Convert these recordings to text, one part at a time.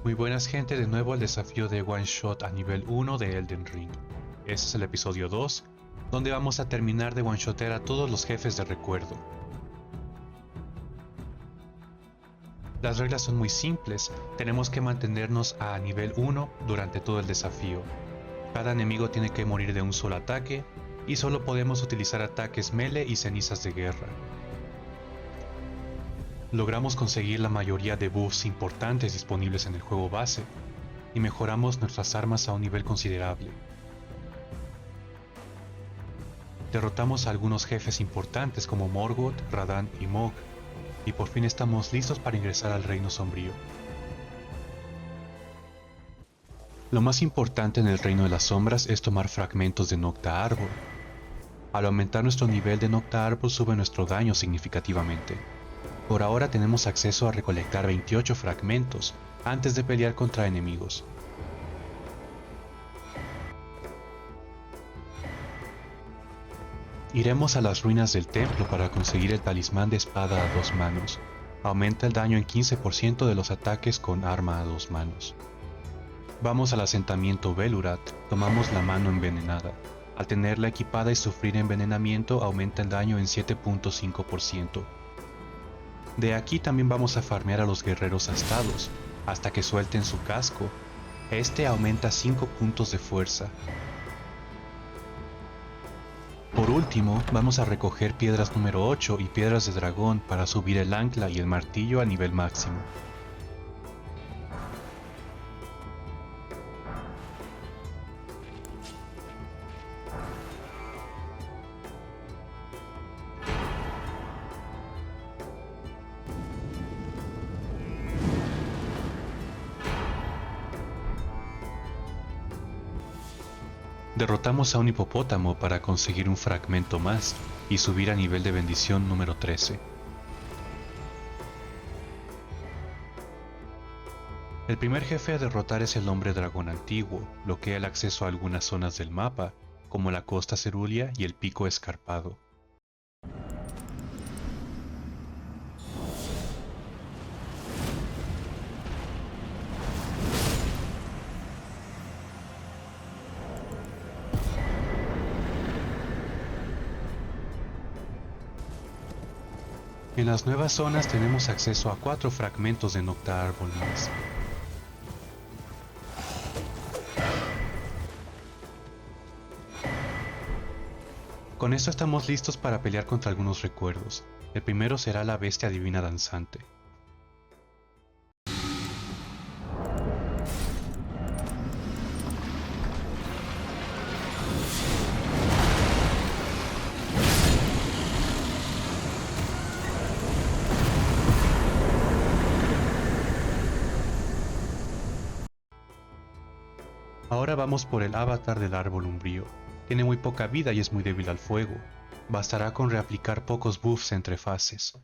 Muy buenas gente, de nuevo el desafío de One Shot a nivel 1 de Elden Ring. Este es el episodio 2, donde vamos a terminar de one-shotear a todos los jefes de recuerdo. Las reglas son muy simples, tenemos que mantenernos a nivel 1 durante todo el desafío. Cada enemigo tiene que morir de un solo ataque, y solo podemos utilizar ataques melee y cenizas de guerra. Logramos conseguir la mayoría de buffs importantes disponibles en el juego base, y mejoramos nuestras armas a un nivel considerable. Derrotamos a algunos jefes importantes como Morgoth, Radahn y Mohg, y por fin estamos listos para ingresar al Reino Sombrío. Lo más importante en el Reino de las Sombras es tomar fragmentos de Nocta Arbor. Al aumentar nuestro nivel de Nocta Arbor sube nuestro daño significativamente. Por ahora tenemos acceso a recolectar 28 fragmentos antes de pelear contra enemigos. Iremos a las ruinas del templo para conseguir el talismán de espada a dos manos. Aumenta el daño en 15% de los ataques con arma a dos manos. Vamos al asentamiento Velurat, tomamos la mano envenenada. Al tenerla equipada y sufrir envenenamiento aumenta el daño en 7.5%. De aquí también vamos a farmear a los guerreros astados, hasta que suelten su casco. Este aumenta 5 puntos de fuerza. Por último, vamos a recoger piedras número 8 y piedras de dragón para subir el ancla y el martillo a nivel máximo. Derrotamos a un hipopótamo para conseguir un fragmento más y subir a nivel de bendición número 13. El primer jefe a derrotar es el hombre dragón antiguo, bloquea el acceso a algunas zonas del mapa, como la costa cerúlea y el pico escarpado. En las nuevas zonas tenemos acceso a 4 fragmentos de Nocta Arbor más. Con esto estamos listos para pelear contra algunos recuerdos. El primero será la bestia divina danzante. Ahora vamos por el avatar del árbol umbrío. Tiene muy poca vida y es muy débil al fuego. Bastará con reaplicar pocos buffs entre fases.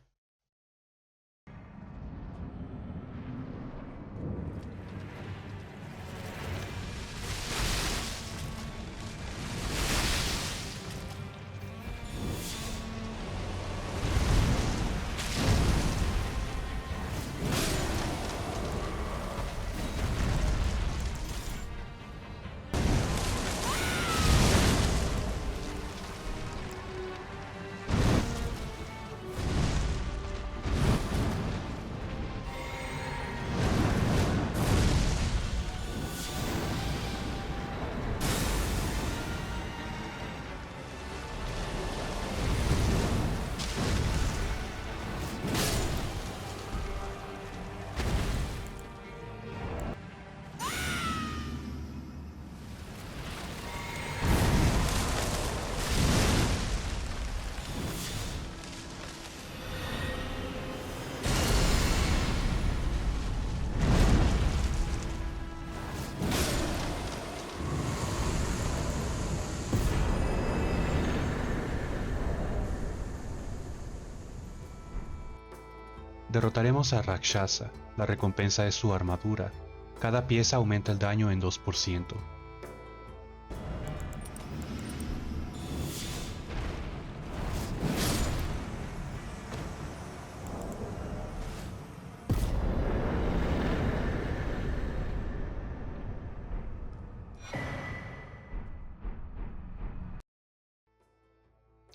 Derrotaremos a Rakshasa, la recompensa es su armadura. Cada pieza aumenta el daño en 2%.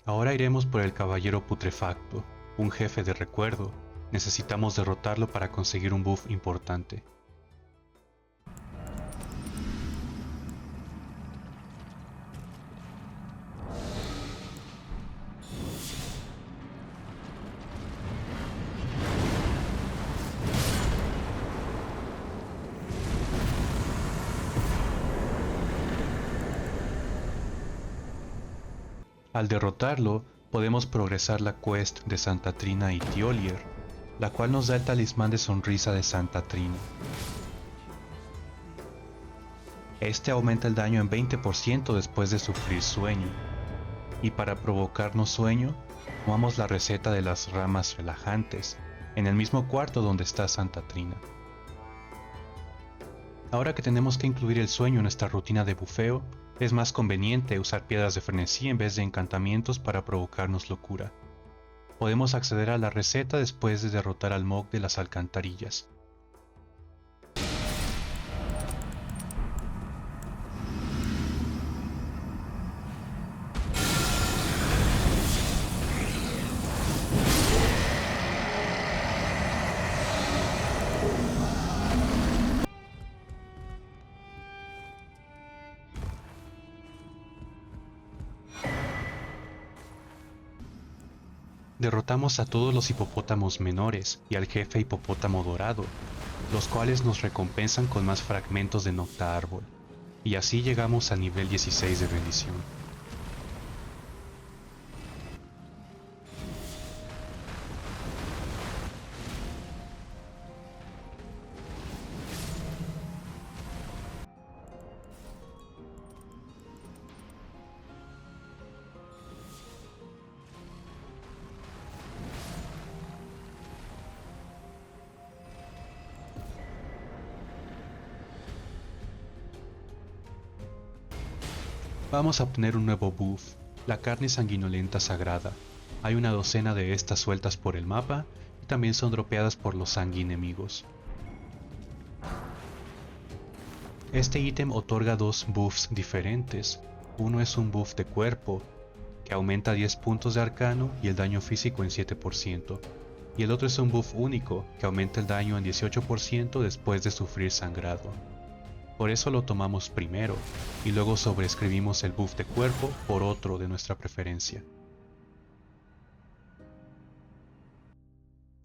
Ahora iremos por el Caballero Putrefacto, un jefe de recuerdo. Necesitamos derrotarlo para conseguir un buff importante. Al derrotarlo, podemos progresar la quest de Santa Trina y Thiolier, la cual nos da el talismán de sonrisa de Santa Trina. Este aumenta el daño en 20% después de sufrir sueño, y para provocarnos sueño, tomamos la receta de las ramas relajantes, en el mismo cuarto donde está Santa Trina. Ahora que tenemos que incluir el sueño en nuestra rutina de bufeo, es más conveniente usar piedras de frenesí en vez de encantamientos para provocarnos locura. Podemos acceder a la receta después de derrotar al Mog de las alcantarillas. Derrotamos a todos los hipopótamos menores y al jefe hipopótamo dorado, los cuales nos recompensan con más fragmentos de Nocta Árbol, y así llegamos al nivel 16 de bendición. Vamos a obtener un nuevo buff, la carne sanguinolenta sagrada. Hay una docena de estas sueltas por el mapa y también son dropeadas por los sanguinemigos. Este ítem otorga dos buffs diferentes. Uno es un buff de cuerpo, que aumenta 10 puntos de arcano y el daño físico en 7%, y el otro es un buff único, que aumenta el daño en 18% después de sufrir sangrado. Por eso lo tomamos primero, y luego sobreescribimos el buff de cuerpo por otro de nuestra preferencia.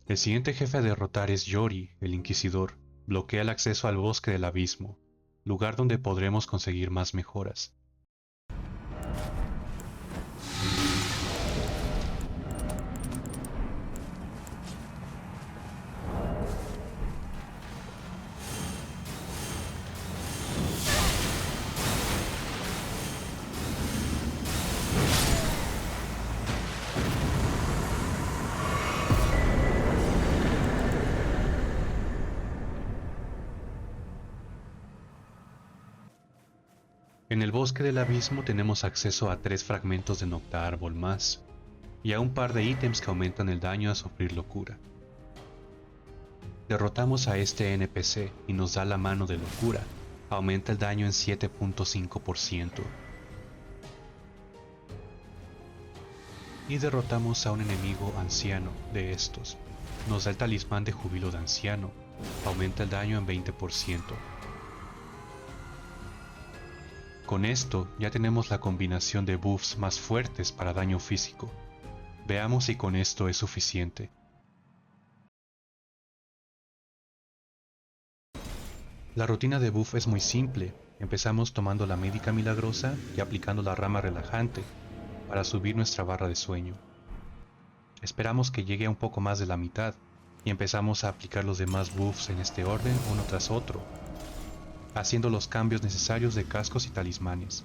El siguiente jefe a derrotar es Yori, el Inquisidor. Bloquea el acceso al Bosque del Abismo, lugar donde podremos conseguir más mejoras. En el Bosque del Abismo tenemos acceso a 3 fragmentos de Nocta Árbol más, y a un par de ítems que aumentan el daño a sufrir locura. Derrotamos a este NPC y nos da la mano de locura, aumenta el daño en 7.5%. Y derrotamos a un enemigo anciano de estos, nos da el talismán de júbilo de anciano, aumenta el daño en 20%. Con esto ya tenemos la combinación de buffs más fuertes para daño físico. Veamos si con esto es suficiente. La rutina de buff es muy simple. Empezamos tomando la médica milagrosa y aplicando la rama relajante para subir nuestra barra de sueño. Esperamos que llegue a un poco más de la mitad y empezamos a aplicar los demás buffs en este orden uno tras otro, haciendo los cambios necesarios de cascos y talismanes.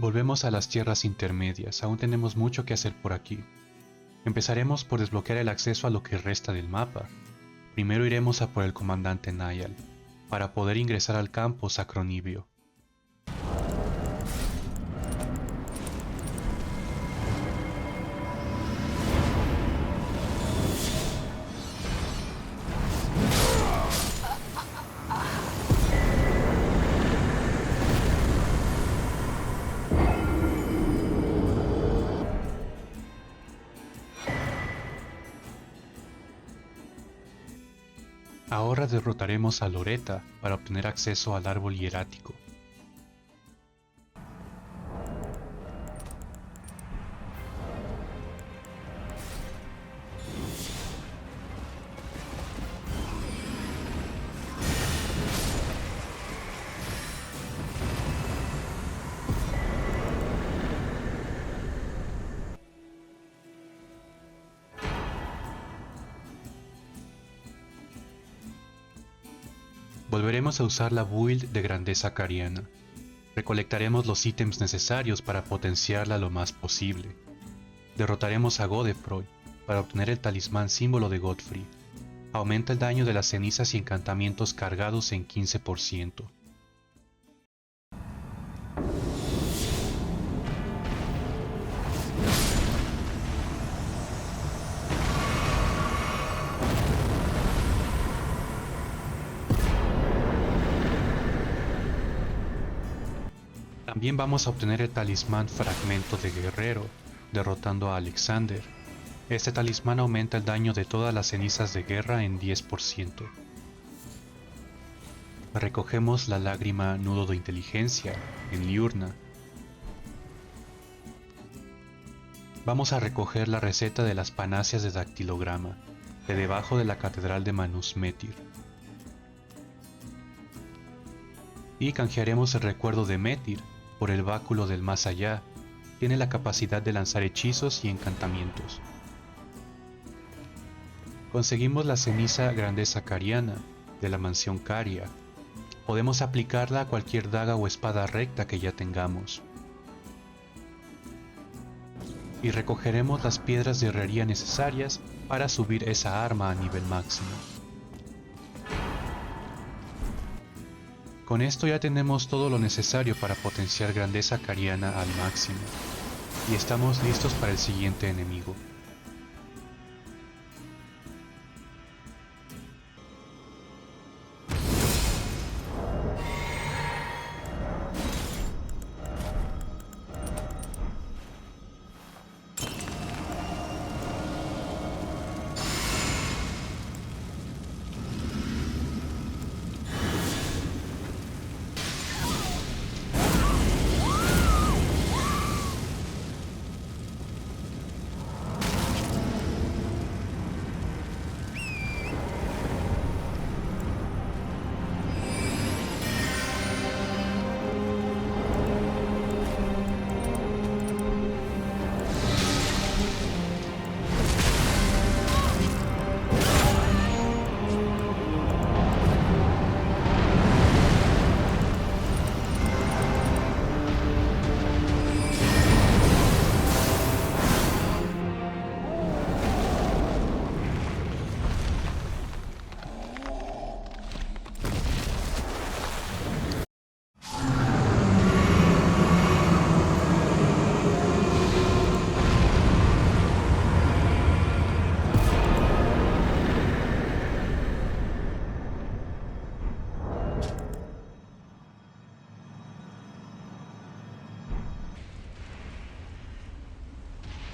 Volvemos a las tierras intermedias, aún tenemos mucho que hacer por aquí. Empezaremos por desbloquear el acceso a lo que resta del mapa. Primero iremos a por el comandante Nayal, para poder ingresar al campo Sacronibio. Ahora derrotaremos a Loretta para obtener acceso al árbol hierático. Volveremos a usar la build de grandeza cariana. Recolectaremos los ítems necesarios para potenciarla lo más posible. Derrotaremos a Godefroy para obtener el talismán símbolo de Godfrey. Aumenta el daño de las cenizas y encantamientos cargados en 15%. También vamos a obtener el talismán Fragmento de Guerrero, derrotando a Alexander. Este talismán aumenta el daño de todas las cenizas de guerra en 10%. Recogemos la lágrima Nudo de Inteligencia en Liurna. Vamos a recoger la receta de las panaceas de dactilograma, de debajo de la Catedral de Manus Metir. Y canjearemos el recuerdo de Metir por el báculo del más allá. Tiene la capacidad de lanzar hechizos y encantamientos. Conseguimos la ceniza grandeza cariana de la mansión Caria. Podemos aplicarla a cualquier daga o espada recta que ya tengamos. Y recogeremos las piedras de herrería necesarias para subir esa arma a nivel máximo. Con esto ya tenemos todo lo necesario para potenciar grandeza cariana al máximo, y estamos listos para el siguiente enemigo.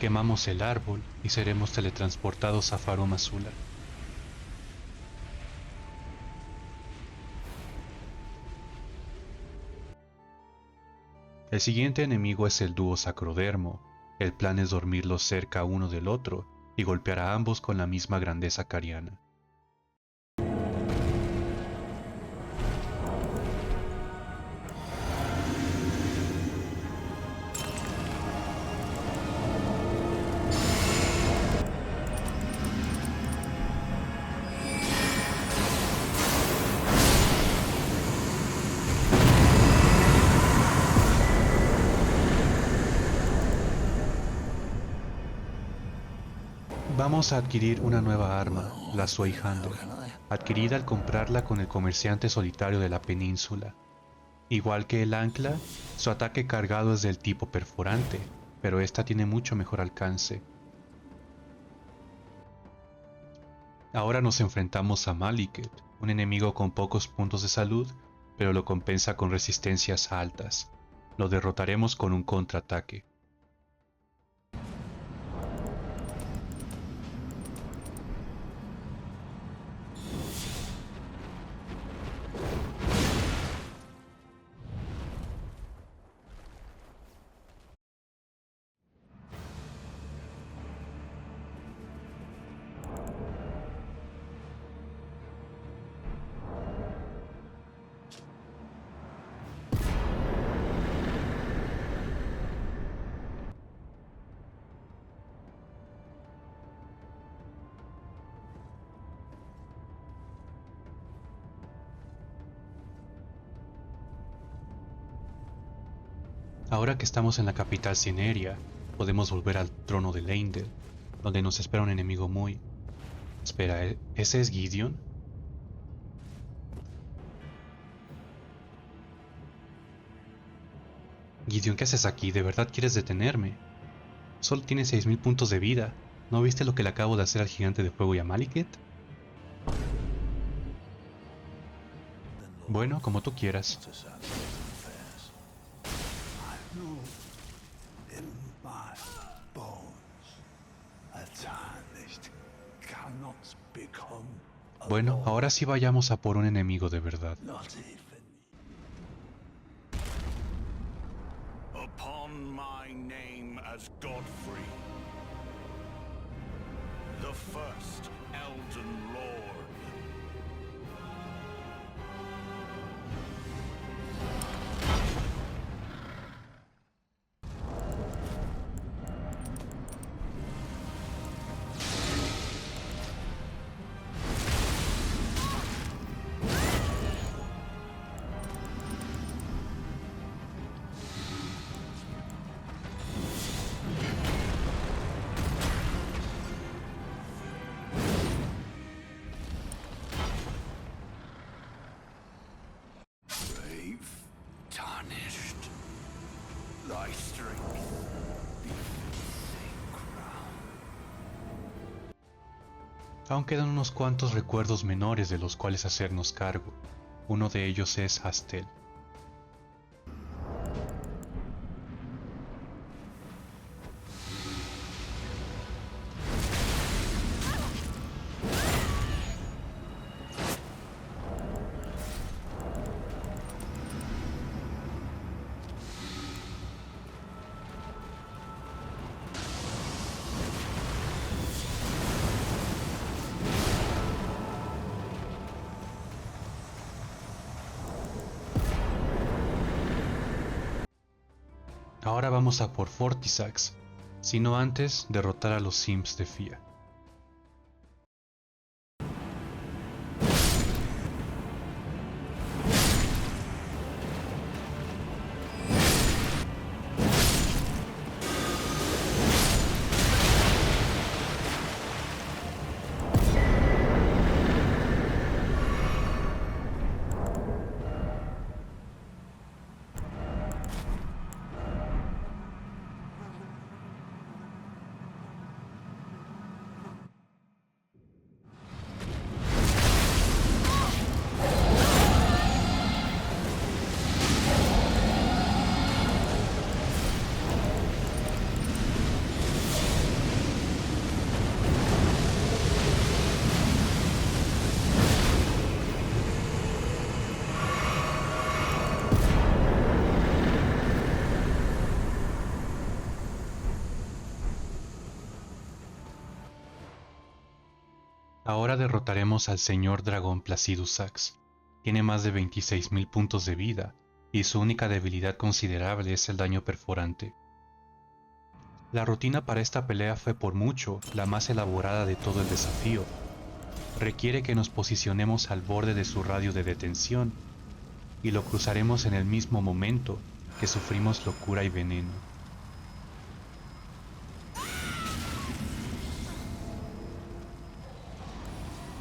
Quemamos el árbol y seremos teletransportados a Farum Azula. El siguiente enemigo es el dúo Sacrodermo. El plan es dormirlos cerca uno del otro y golpear a ambos con la misma grandeza cariana. Vamos a adquirir una nueva arma, la Zweihander, adquirida al comprarla con el comerciante solitario de la península. Igual que el ancla, su ataque cargado es del tipo perforante, pero esta tiene mucho mejor alcance. Ahora nos enfrentamos a Maliket, un enemigo con pocos puntos de salud, pero lo compensa con resistencias altas. Lo derrotaremos con un contraataque. Ahora que estamos en la capital Cineria, podemos volver al trono de Leindel, donde nos espera un enemigo muy... Espera, ¿ese es Gideon? Gideon, ¿qué haces aquí? ¿De verdad quieres detenerme? Solo tiene 6000 puntos de vida. ¿No viste lo que le acabo de hacer al gigante de fuego y a Maliket? Bueno, como tú quieras. Bueno, ahora sí vayamos a por un enemigo de verdad. Upon my name as Godfrey, the first Elden Lord. Brave, tarnished, thy strength befits a crown. Aún quedan unos cuantos recuerdos menores de los cuales hacernos cargo. Uno de ellos es Hastel. Ahora vamos a por Fortisax, sino antes derrotar a los Sims de Fia. Ahora derrotaremos al señor dragón Placidus Sax. Tiene más de 26.000 puntos de vida, y su única debilidad considerable es el daño perforante. La rutina para esta pelea fue por mucho la más elaborada de todo el desafío. Requiere que nos posicionemos al borde de su radio de detención, y lo cruzaremos en el mismo momento que sufrimos locura y veneno.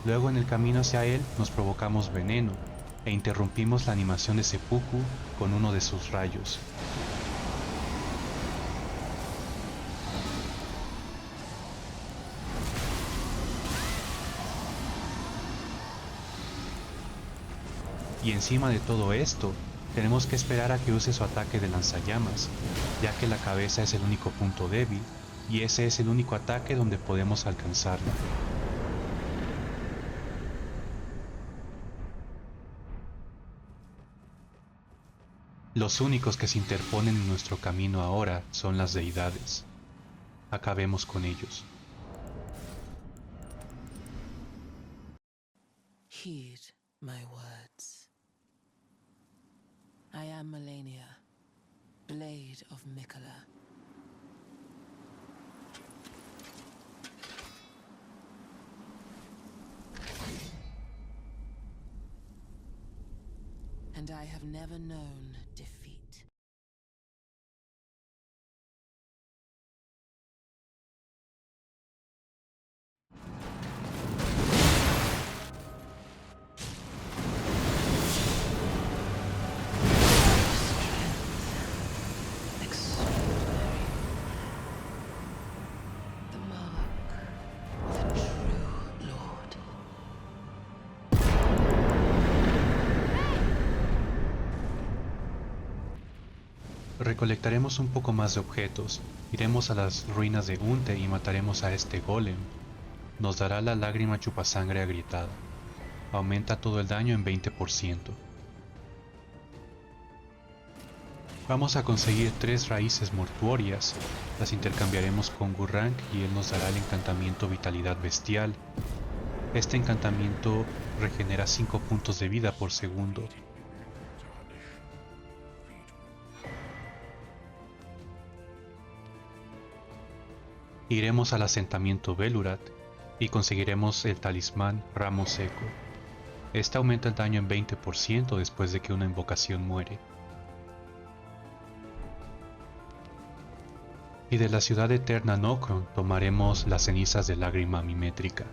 Luego en el camino hacia él nos provocamos veneno e interrumpimos la animación de Seppuku con uno de sus rayos. Y encima de todo esto, tenemos que esperar a que use su ataque de lanzallamas, ya que la cabeza es el único punto débil, y ese es el único ataque donde podemos alcanzarla. Los únicos que se interponen en nuestro camino ahora son las deidades. Acabemos con ellos. Heed my words. I am Melania, Blade of Mikola. And I have never known defeat. Recolectaremos un poco más de objetos, iremos a las ruinas de Unte y mataremos a este golem. Nos dará la lágrima chupasangre agrietada. Aumenta todo el daño en 20%. Vamos a conseguir 3 raíces mortuorias, las intercambiaremos con Gurranq y él nos dará el encantamiento Vitalidad Bestial. Este encantamiento regenera 5 puntos de vida por segundo. Iremos al asentamiento Velurat y conseguiremos el talismán Ramo Seco. Este aumenta el daño en 20% después de que una invocación muere. Y de la ciudad eterna Nokron tomaremos las cenizas de lágrima mimétrica.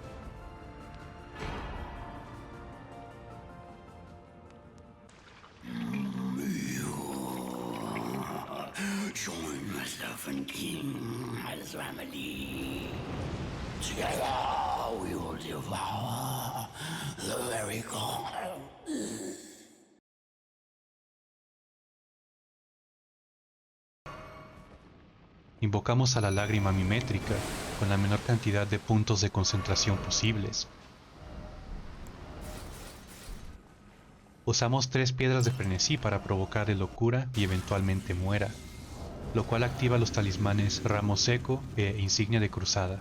Join myself and King Azramali. Together we will devour the very core. Invocamos a la lágrima mimétrica con la menor cantidad de puntos de concentración posibles. Usamos 3 piedras de frenesí para provocarle locura y eventualmente muera, lo cual activa los talismanes Ramo Seco e Insignia de Cruzada.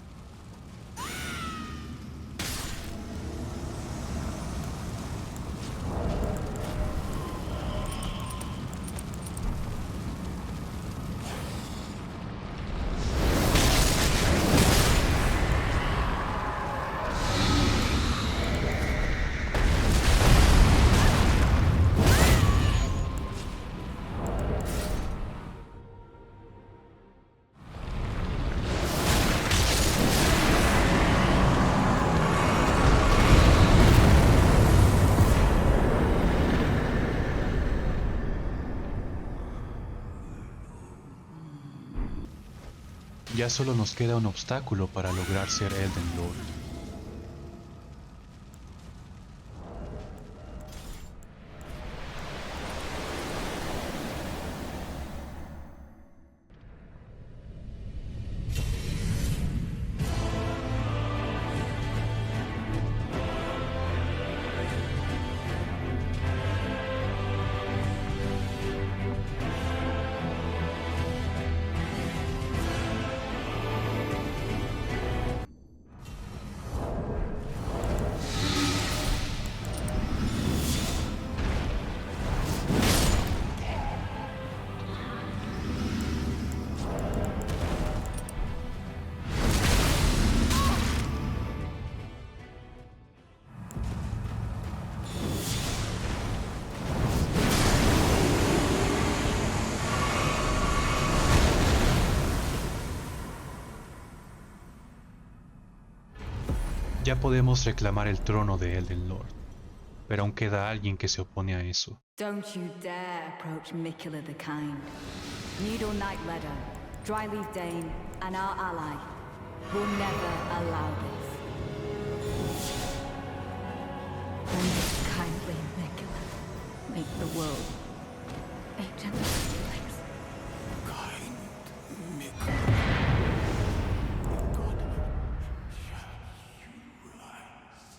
Ya solo nos queda un obstáculo para lograr ser Elden Lord. Ya podemos reclamar el trono de Elden Lord, pero aún queda alguien que se opone a eso. Don't you dare approach Miquella the Kind. Needle Knight Leto, Dryleaf Dane, and our ally will never allow this. And this kindly Miquella make the world a gentler place. Kind Miquella. God shall you rise.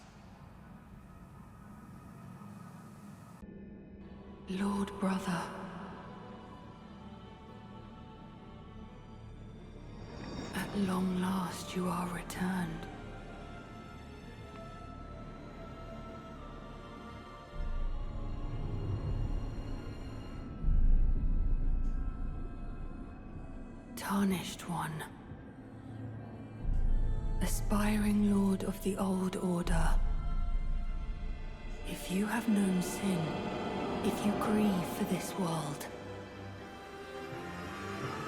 Lord Brother. At long last you are returned. Tarnished One. Aspiring Lord of the Old Order. If you have known sin, if you grieve for this world,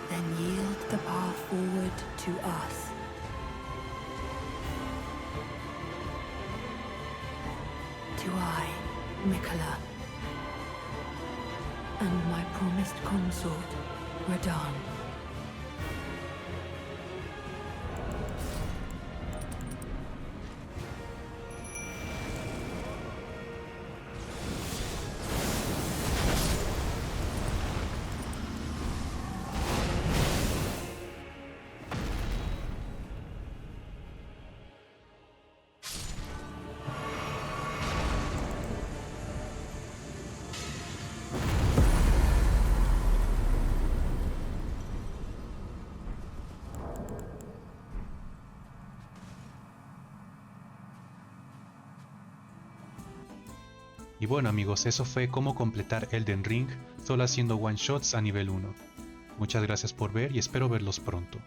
then yield the path forward to us. To I, Miquella, and my promised consort, Radahn. Y bueno amigos, eso fue cómo completar Elden Ring solo haciendo one shots a nivel 1. Muchas gracias por ver y espero verlos pronto.